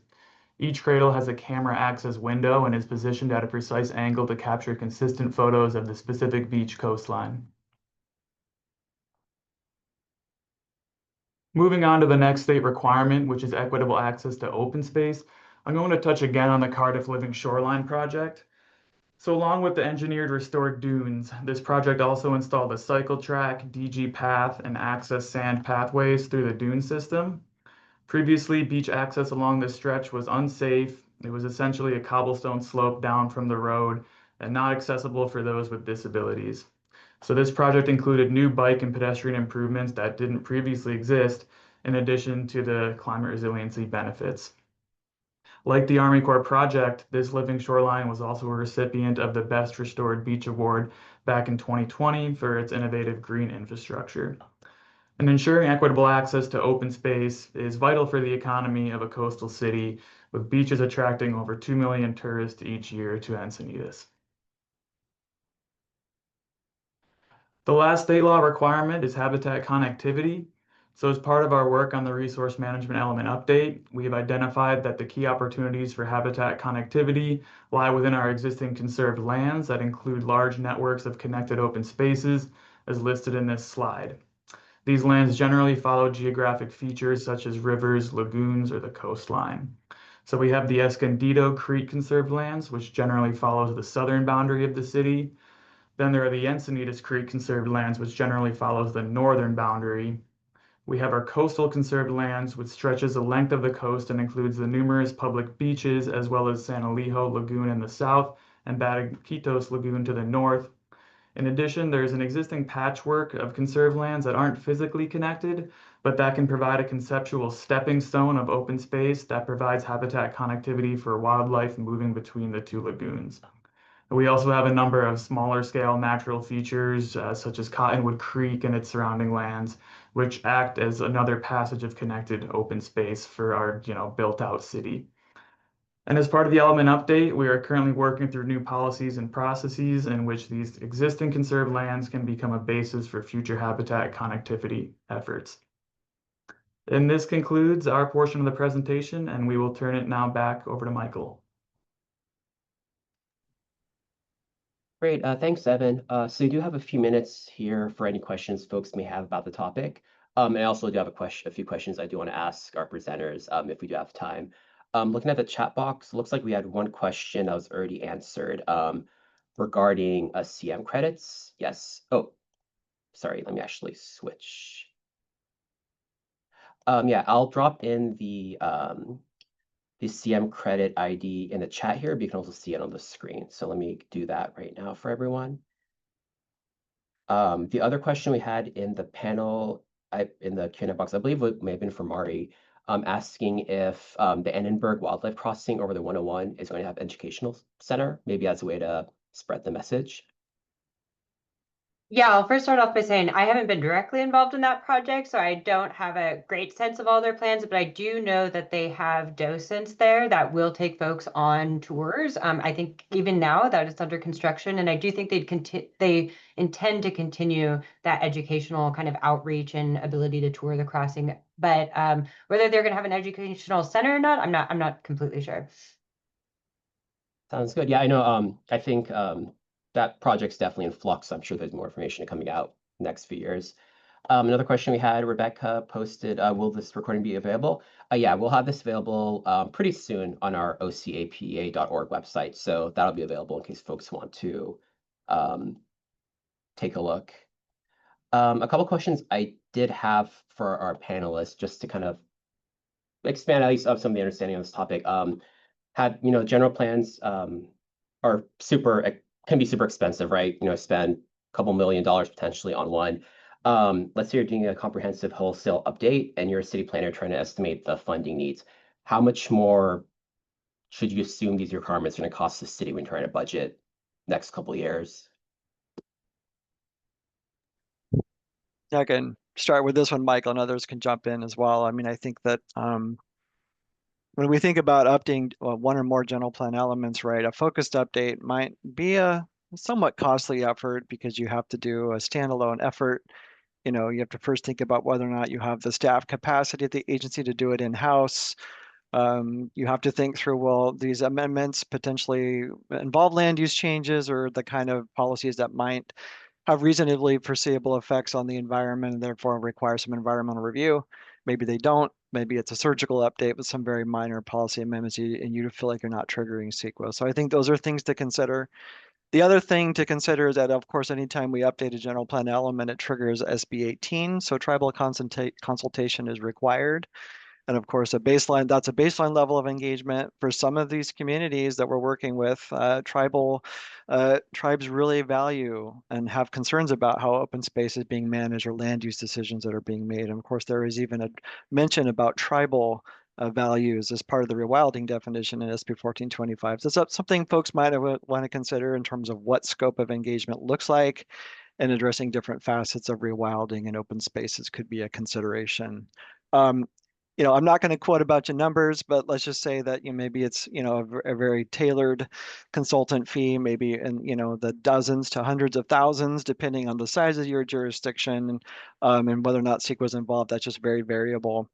Each cradle has a camera access window and is positioned at a precise angle to capture consistent photos of the specific beach coastline. Moving on to the next state requirement, which is equitable access to open space, I'm going to touch again on the Cardiff Living Shoreline project. So along with the engineered restored dunes, this project also installed a cycle track, DG path, and access sand pathways through the dune system. Previously, beach access along this stretch was unsafe. It was essentially a cobblestone slope down from the road and not accessible for those with disabilities. So this project included new bike and pedestrian improvements that didn't previously exist, in addition to the climate resiliency benefits. Like the Army Corps project, this living shoreline was also a recipient of the Best Restored Beach Award back in 2020 for its innovative green infrastructure. And ensuring equitable access to open space is vital for the economy of a coastal city, with beaches attracting over 2 million tourists each year to Encinitas. The last state law requirement is habitat connectivity. So as part of our work on the resource management element update, we have identified that the key opportunities for habitat connectivity lie within our existing conserved lands that include large networks of connected open spaces as listed in this slide. These lands generally follow geographic features such as rivers, lagoons, or the coastline. So we have the Escondido Creek conserved lands, which generally follows the southern boundary of the city. Then there are the Encinitas Creek conserved lands, which generally follows the northern boundary. We have our coastal conserved lands, which stretches the length of the coast and includes the numerous public beaches, as well as San Elijo Lagoon in the south and Batiquitos Lagoon to the north. In addition, there's an existing patchwork of conserved lands that aren't physically connected, but that can provide a conceptual stepping stone of open space that provides habitat connectivity for wildlife moving between the two lagoons. We also have a number of smaller scale natural features, such as Cottonwood Creek and its surrounding lands, which act as another passage of connected open space for our, built out city. And as part of the element update, we are currently working through new policies and processes in which these existing conserved lands can become a basis for future habitat connectivity efforts. And this concludes our portion of the presentation, and we will turn it now back over to Michael. Great, thanks, Evan. So you do have a few minutes here for any questions folks may have about the topic. And I also do have a few questions I do want to ask our presenters if we do have time. Looking at the chat box, looks like we had one question that was already answered regarding CM credits. Yes. Oh, sorry, let me actually switch. Yeah, I'll drop in the CM credit ID in the chat here, but you can also see it on the screen. So let me do that right now for everyone. The other question we had in the panel, in the Q&A box, I believe it may have been from Mari, asking if the Annenberg Wildlife Crossing over the 101 is going to have educational center, maybe as a way to spread the message. Yeah, I'll first start off by saying I haven't been directly involved in that project, so I don't have a great sense of all their plans, but I do know that they have docents there that will take folks on tours. I think even now that it's under construction, and I do think they intend to continue that educational kind of outreach and ability to tour the crossing. But whether they're going to have an educational center or not, I'm not completely sure. Sounds good. Yeah, I know. I think that project's definitely in flux. I'm sure there's more information coming out next few years. Another question we had, Rebecca posted, will this recording be available? Yeah, we'll have this available pretty soon on our ocapa.org website. So that'll be available in case folks want to take a look. A couple questions I did have for our panelists, just to kind of expand at least of some of the understanding of this topic. General plans are can be super expensive, right? Spend a couple $1 million potentially on one. Let's say you're doing a comprehensive wholesale update and you're a city planner trying to estimate the funding needs. How much more should you assume these requirements are going to cost the city when trying to budget next couple of years? Yeah, I can start with this one, Michael, and others can jump in as well. I mean, I think that when we think about updating one or more general plan elements, right, a focused update might be a somewhat costly effort because you have to do a standalone effort. You know, you have to first think about whether or not you have the staff capacity at the agency to do it in-house. You have to think through, well, these amendments potentially involve land use changes or the kind of policies that might have reasonably foreseeable effects on the environment and therefore require some environmental review. Maybe they don't. Maybe it's a surgical update with some very minor policy amendments and you feel like you're not triggering CEQA. So I think those are things to consider. The other thing to consider is that, of course, anytime we update a general plan element, it triggers SB 18. So tribal consultation is required. And of course, that's a baseline level of engagement for some of these communities that we're working with. Tribes really value and have concerns about how open space is being managed or land use decisions that are being made. And of course, there is even a mention about tribal values as part of the rewilding definition in SB 1425. So that's something folks might want to consider in terms of what scope of engagement looks like, and addressing different facets of rewilding and open spaces could be a consideration. You know, I'm not going to quote a bunch of numbers, but let's just say that maybe it's a very tailored consultant fee, maybe in the dozens to hundreds of thousands, depending on the size of your jurisdiction and whether or not CEQA is involved. That's just very variable.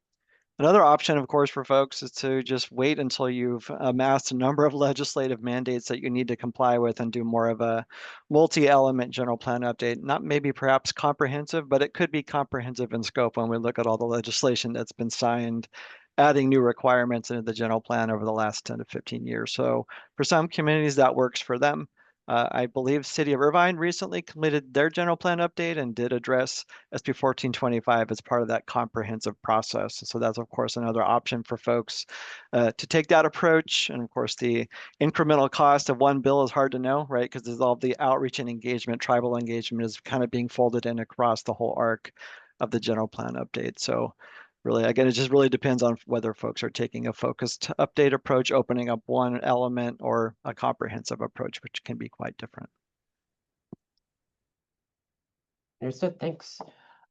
Another option, of course, for folks is to just wait until you've amassed a number of legislative mandates that you need to comply with and do more of a multi-element general plan update. Not maybe perhaps comprehensive, but it could be comprehensive in scope when we look at all the legislation that's been signed, adding new requirements into the general plan over the last 10 to 15 years. So for some communities, that works for them. I believe City of Irvine recently completed their general plan update and did address SB 1425 as part of that comprehensive process. So that's, of course, another option for folks to take that approach. And of course, the incremental cost of one bill is hard to know, right? Because there's all the outreach and engagement, tribal engagement is kind of being folded in across the whole arc of the general plan update. So really, again, it just really depends on whether folks are taking a focused update approach, opening up one element, or a comprehensive approach, which can be quite different. Understood. Thanks.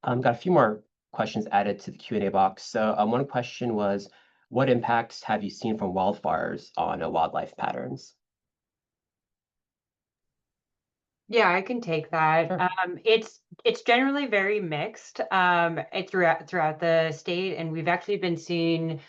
Got a few more questions added to the Q&A box. So one question was, what impacts have you seen from wildfires on wildlife patterns? Yeah, I can take that. Sure. It's generally very mixed throughout the state, and we've actually been seeing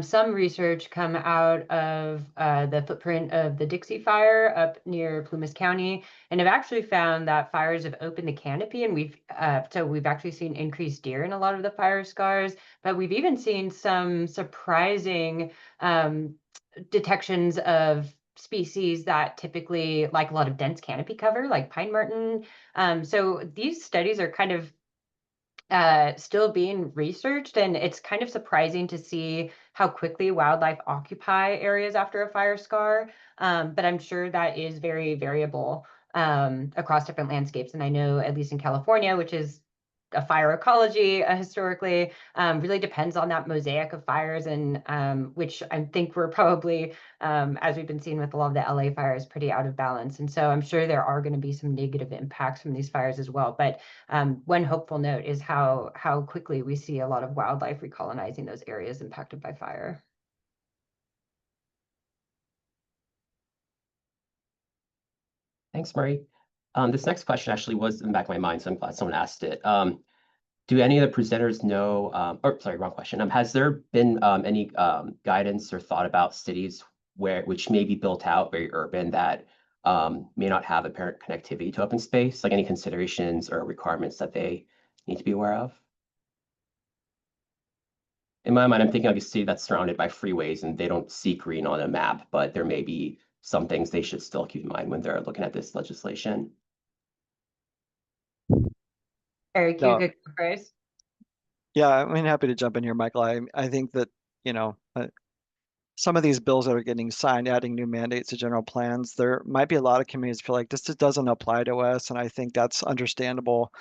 some research come out of the footprint of the Dixie Fire up near Plumas County, and have actually found that fires have opened the canopy, and we've actually seen increased deer in a lot of the fire scars, but we've even seen some surprising detections of species that typically like a lot of dense canopy cover, like pine marten. So these studies are kind of still being researched, and it's kind of surprising to see how quickly wildlife occupy areas after a fire scar. But I'm sure that is very variable across different landscapes. And I know, at least in California, which is a fire ecology historically, really depends on that mosaic of fires, and which I think we're probably, as we've been seeing with a lot of the LA fires, pretty out of balance. And so I'm sure there are going to be some negative impacts from these fires as well. But one hopeful note is how quickly we see a lot of wildlife recolonizing those areas impacted by fire. Thanks, Murray. This next question actually was in the back of my mind, so I'm glad someone asked it. Do any of the presenters know, or sorry, wrong question. Has there been any guidance or thought about cities which may be built out very urban that may not have apparent connectivity to open space, like any considerations or requirements that they need to be aware of? In my mind, I'm thinking like a city that's surrounded by freeways and they don't see green on a map, but there may be some things they should still keep in mind when they're looking at this legislation. Erik, you good first? Yeah, I mean, happy to jump in here, Michael. I think that, some of these bills that are getting signed, adding new mandates to general plans, there might be a lot of communities feel like this just doesn't apply to us, and I think that's understandable.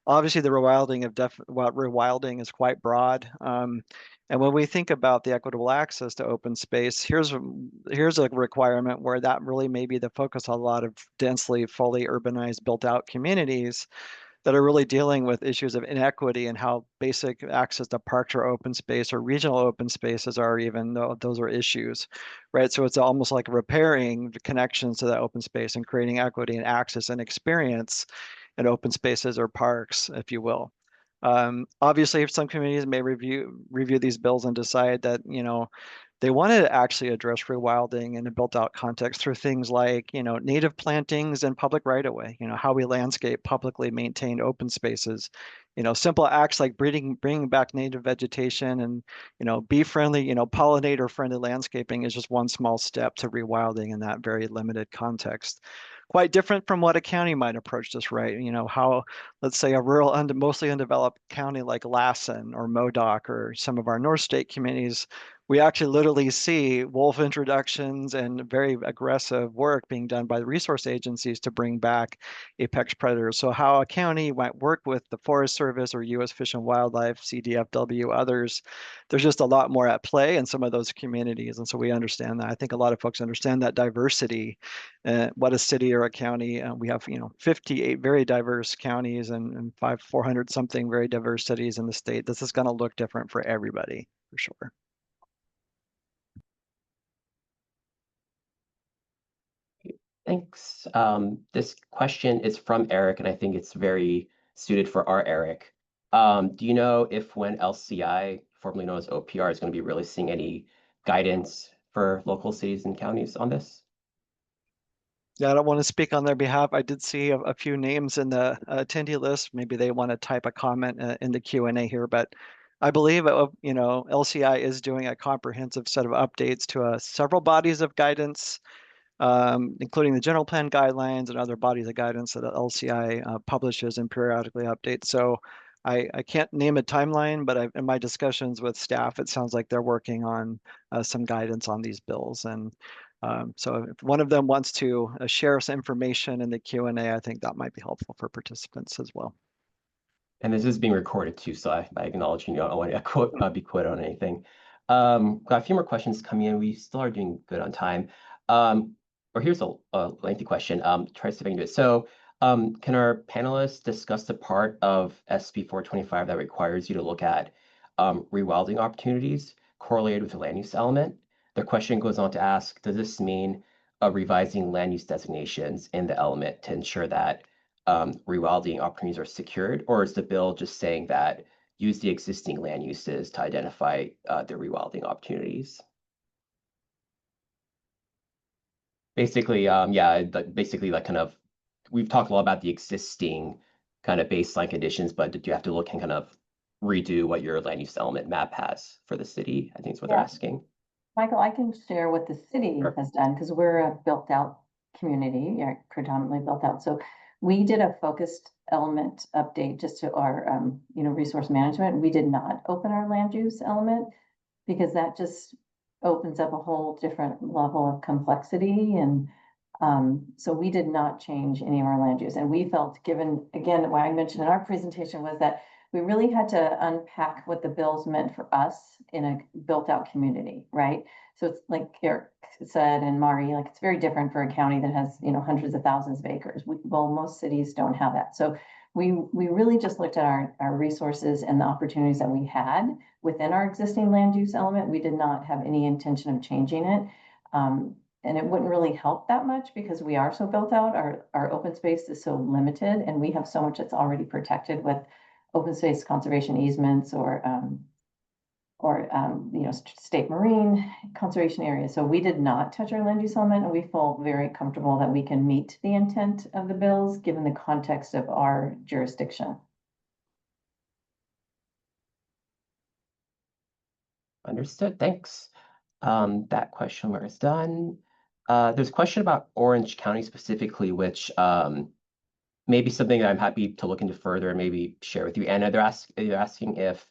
Obviously, the rewilding is quite broad. And when we think about the equitable access to open space, here's a requirement where that really may be the focus on a lot of densely, fully urbanized, built-out communities. that are really dealing with issues of inequity and how basic access to parks or open space or regional open spaces are, even though those are issues, right? So it's almost like repairing the connections to that open space and creating equity and access and experience in open spaces or parks, if you will. Obviously, if some communities may review these bills and decide that, they wanted to actually address rewilding in a built-out context through things like, native plantings and public right-of-way, how we landscape publicly maintained open spaces, simple acts like bringing back native vegetation and, bee-friendly, pollinator-friendly landscaping is just one small step to rewilding in that very limited context. Quite different from what a county might approach this, right? How, let's say, a rural, mostly undeveloped county like Lassen or Modoc or some of our North State communities, we actually literally see wolf introductions and very aggressive work being done by the resource agencies to bring back apex predators. So how a county might work with the Forest Service or U.S. Fish and Wildlife, CDFW, others, there's just a lot more at play in some of those communities. And so we understand that. I think a lot of folks understand that diversity, what a city or a county. We have, 58 very diverse counties and 400 something very diverse cities in the state. This is going to look different for everybody, for sure. Thanks. This question is from Eric, and I think it's very suited for our Eric. Do you know if when LCI, formerly known as OPR, is going to be releasing any guidance for local cities and counties on this? Yeah, I don't want to speak on their behalf. I did see a few names in the attendee list. Maybe they want to type a comment in the Q&A here, but I believe, LCI is doing a comprehensive set of updates to several bodies of guidance, including the general plan guidelines and other bodies of guidance that LCI publishes and periodically updates. So I can't name a timeline, but in my discussions with staff, it sounds like they're working on some guidance on these bills. And so if one of them wants to share some information in the Q&A, I think that might be helpful for participants as well. And this is being recorded too, so I acknowledge you. I don't want to be quoted on anything. Got a few more questions coming in. We still are doing good on time. Or here's a lengthy question. Try to see if I can do it. So can our panelists discuss the part of SB 425 that requires you to look at rewilding opportunities correlated with the land use element? The question goes on to ask, does this mean revising land use designations in the element to ensure that rewilding opportunities are secured, or is the bill just saying that use the existing land uses to identify the rewilding opportunities? Basically, yeah, basically like kind of, we've talked a lot about the existing kind of baseline conditions, but did you have to look and kind of redo what your land use element map has for the city? I think is what they're asking. Michael, I can share what the city has done because we're a built out community, predominantly built out. So we did a focused element update just to our, resource management. We did not open our land use element because that just opens up a whole different level of complexity. And so we did not change any of our land use. And we felt, given, again, what I mentioned in our presentation was that we really had to unpack what the bills meant for us in a built out community, right? So it's like Erik said, and Mari, like it's very different for a county that has, hundreds of thousands of acres. Most cities don't have that. So we really just looked at our resources and the opportunities that we had within our existing land use element. We did not have any intention of changing it. And it wouldn't really help that much because we are so built out. Our open space is so limited and we have so much that's already protected with open space conservation easements or state marine conservation areas. So we did not touch our land use element, and we feel very comfortable that we can meet the intent of the bills given the context of our jurisdiction. Understood. Thanks. That question is done. There's a question about Orange County specifically, which maybe something that I'm happy to look into further and maybe share with you. Anna, they're asking if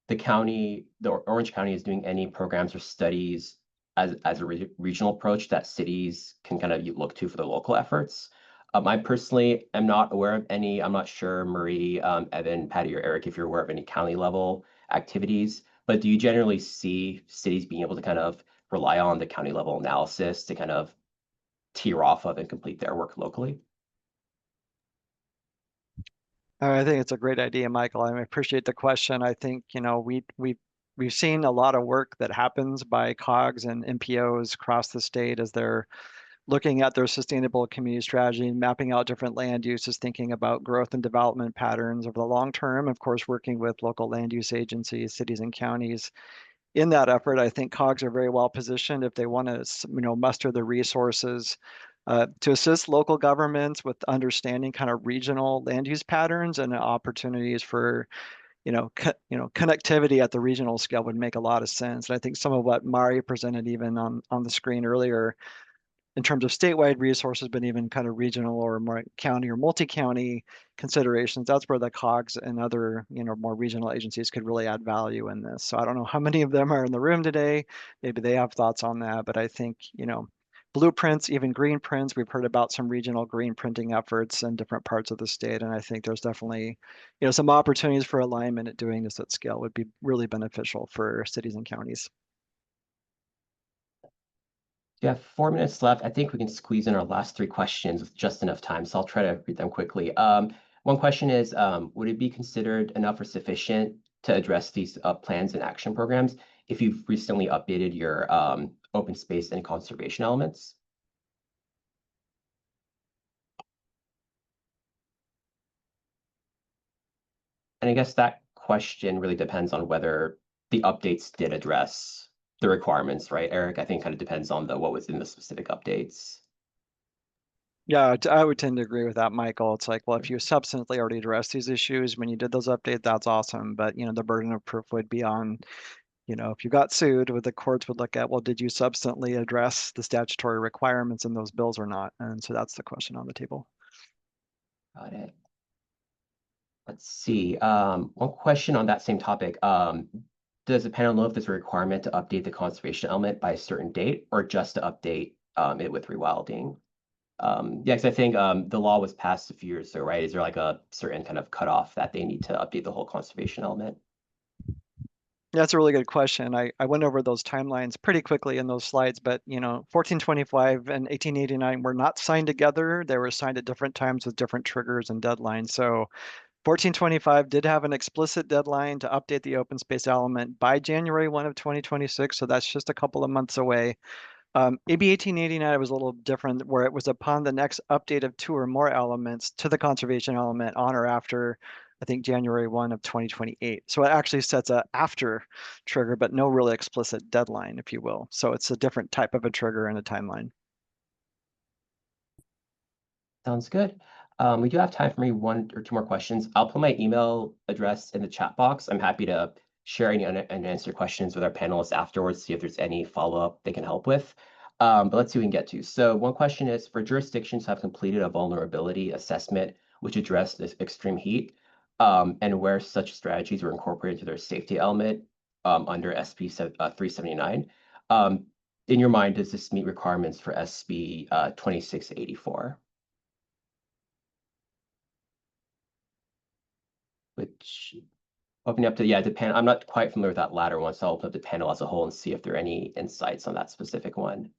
the Orange County is doing any programs or studies as a regional approach that cities can kind of look to for their local efforts. I personally am not aware of any. I'm not sure, Marie, Evan, Patty, or Eric, if you're aware of any county level activities, but do you generally see cities being able to kind of rely on the county level analysis to kind of tier off of and complete their work locally? I think it's a great idea, Michael. I appreciate the question. I think, we've seen a lot of work that happens by COGS and MPOs across the state as they're looking at their sustainable community strategy and mapping out different land uses, thinking about growth and development patterns over the long term. Of course, working with local land use agencies, cities and counties. In that effort, I think COGS are very well positioned if they want to, muster the resources to assist local governments with understanding kind of regional land use patterns and opportunities for, connectivity at the regional scale would make a lot of sense. And I think some of what Mari presented even on the screen earlier in terms of statewide resources, but even kind of regional or more county or multi-county considerations, that's where the COGS and other, more regional agencies could really add value in this. So I don't know how many of them are in the room today. Maybe they have thoughts on that, but I think, blueprints, even green prints, we've heard about some regional green printing efforts in different parts of the state. And I think there's definitely, some opportunities for alignment at doing this at scale would be really beneficial for cities and counties. We have 4 minutes left. I think we can squeeze in our last 3 questions with just enough time, so I'll try to read them quickly. One question is, would it be considered enough or sufficient to address these plans and action programs if you've recently updated your open space and conservation elements? And I guess that question really depends on whether the updates did address the requirements, right, Eric? I think kind of depends on what was in the specific updates. Yeah, I would tend to agree with that, Michael. It's like, well, if you substantially already addressed these issues when you did those updates, that's awesome. But, the burden of proof would be on, if you got sued, the courts would look at, well, did you substantially address the statutory requirements in those bills or not? And so that's the question on the table. Got it. Let's see. One question on that same topic. Does the panel know if there's a requirement to update the conservation element by a certain date or just to update it with rewilding? Yeah, because I think the law was passed a few years ago, right? Is there like a certain kind of cutoff that they need to update the whole conservation element? Yeah, that's a really good question. I went over those timelines pretty quickly in those slides, but 1425 and 1889 were not signed together. They were signed at different times with different triggers and deadlines. So 1425 did have an explicit deadline to update the open space element by January 1 of 2026. So that's just a couple of months away. AB 1889 was a little different, where it was upon the next update of 2 or more elements to the conservation element on or after, I think, January 1 of 2028. So it actually sets a after trigger, but no really explicit deadline, if you will. So it's a different type of a trigger and a timeline. Sounds good. We do have time for maybe 1 or 2 more questions. I'll put my email address in the chat box. I'm happy to share any and answer questions with our panelists afterwards, see if there's any follow-up they can help with. But let's see what we can get to. So one question is, for jurisdictions who have completed a vulnerability assessment which addressed this extreme heat, and where such strategies were incorporated into their safety element under SB 379, in your mind, does this meet requirements for SB 2684? Which opening up to, yeah, depend. I'm not quite familiar with that latter one, so I'll open up the panel as a whole and see if there are any insights on that specific one.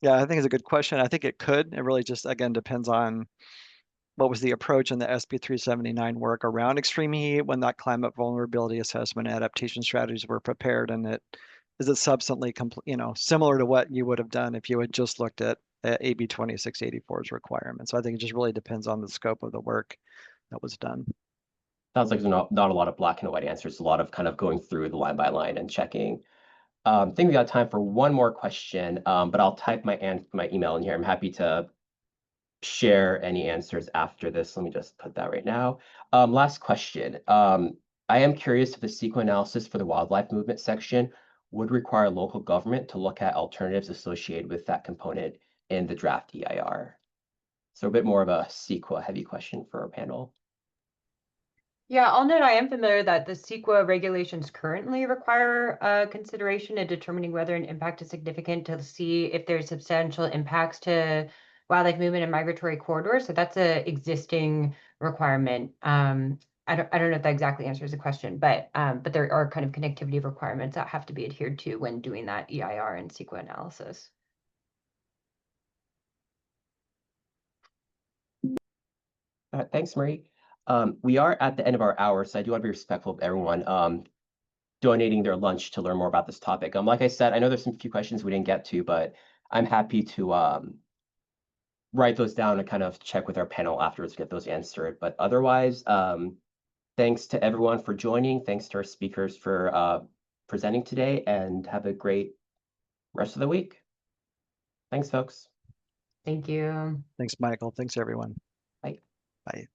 Yeah, I think it's a good question. I think it could. It really just, again, depends on what was the approach in the SB 379 work around extreme heat when that climate vulnerability assessment adaptation strategies were prepared, and is it substantially similar to what you would have done if you had just looked at AB 2684's requirements. So I think it just really depends on the scope of the work that was done. Sounds like there's not a lot of black and white answers, a lot of kind of going through the line by line and checking. I think we got time for 1 more question, but I'll type my email in here. I'm happy to share any answers after this. Let me just put that right now. Last question. I am curious if the CEQA analysis for the wildlife movement section would require local government to look at alternatives associated with that component in the draft EIR. So a bit more of a CEQA heavy question for our panel. Yeah, I'll note I am familiar that the CEQA regulations currently require consideration in determining whether an impact is significant to see if there's substantial impacts to wildlife movement and migratory corridors. So that's a existing requirement. I don't know if that exactly answers the question, but there are kind of connectivity requirements that have to be adhered to when doing that EIR and CEQA analysis. Thanks, Marie. We are at the end of our hour, so I do want to be respectful of everyone donating their lunch to learn more about this topic. Like I said, I know there's some few questions we didn't get to, but I'm happy to write those down and kind of check with our panel afterwards to get those answered. But otherwise, thanks to everyone for joining. Thanks to our speakers for presenting today, and have a great rest of the week. Thanks, folks. Thank you. Thanks, Michael. Thanks, everyone. Bye. Bye.